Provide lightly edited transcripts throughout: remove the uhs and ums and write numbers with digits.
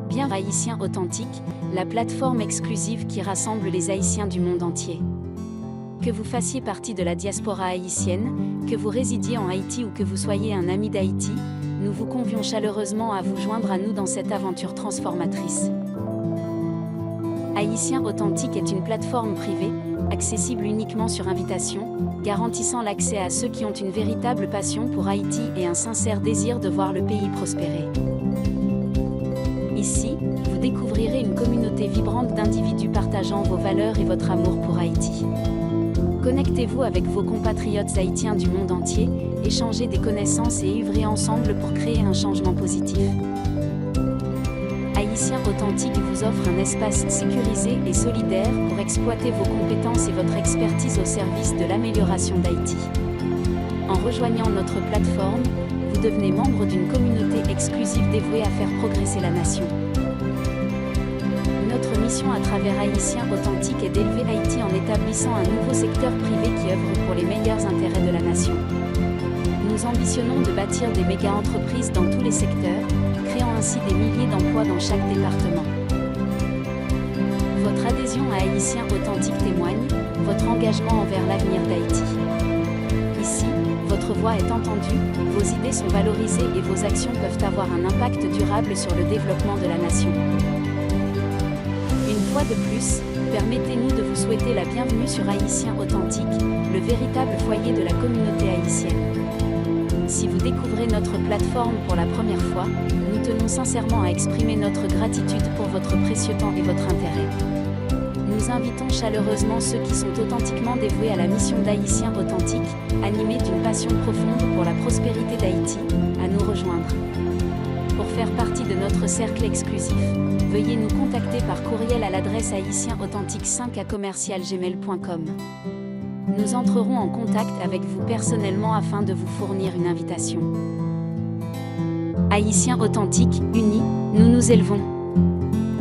Bien Haïtien Authentique, la plateforme exclusive qui rassemble les Haïtiens du monde entier. Que vous fassiez partie de la diaspora haïtienne, que vous résidiez en Haïti ou que vous soyez un ami d'Haïti, nous vous convions chaleureusement à vous joindre à nous dans cette aventure transformatrice. Haïtien Authentique est une plateforme privée, accessible uniquement sur invitation, garantissant l'accès à ceux qui ont une véritable passion pour Haïti et un sincère désir de voir le pays prospérer. Ici, vous découvrirez une communauté vibrante d'individus partageant vos valeurs et votre amour pour Haïti. Connectez-vous avec vos compatriotes haïtiens du monde entier, échangez des connaissances et œuvrez ensemble pour créer un changement positif. Haïtien Authentique vous offre un espace sécurisé et solidaire pour exploiter vos compétences et votre expertise au service de l'amélioration d'Haïti. En rejoignant notre plateforme, vous devenez membre d'une communauté exclusive dévouée à faire progresser la nation. Notre mission à travers Haïtien Authentique est d'élever Haïti en établissant un nouveau secteur privé qui œuvre pour les meilleurs intérêts de la nation. Nous ambitionnons de bâtir des méga-entreprises dans tous les secteurs, créant ainsi des milliers d'emplois dans chaque département. Votre adhésion à Haïtien Authentique témoigne votre engagement envers l'avenir d'Haïti. Ici, votre voix est entendue, vos idées sont valorisées et vos actions peuvent avoir un impact durable sur le développement de la nation. Une fois de plus, permettez-nous de vous souhaiter la bienvenue sur Haïtien Authentique, le véritable foyer de la communauté haïtienne. Si vous découvrez notre plateforme pour la première fois, nous tenons sincèrement à exprimer notre gratitude pour votre précieux temps et votre intérêt. Nous invitons chaleureusement ceux qui sont authentiquement dévoués à la mission d'Haïtien Authentique, animés d'une passion profonde pour la prospérité d'Haïti, à nous rejoindre. Pour faire partie de notre cercle exclusif, veuillez nous contacter par courriel à l'adresse haïtienauthentique5@gmail.com. Nous entrerons en contact avec vous personnellement afin de vous fournir une invitation. Haïtiens Authentiques, unis, nous nous élevons.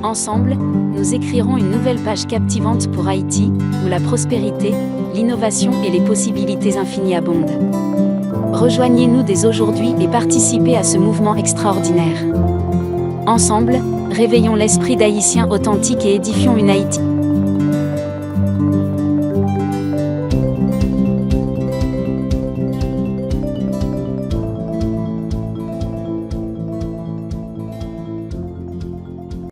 Ensemble, nous écrirons une nouvelle page captivante pour Haïti, où la prospérité, l'innovation et les possibilités infinies abondent. Rejoignez-nous dès aujourd'hui et participez à ce mouvement extraordinaire. Ensemble, réveillons l'esprit d'Haïtien Authentique et édifions une Haïti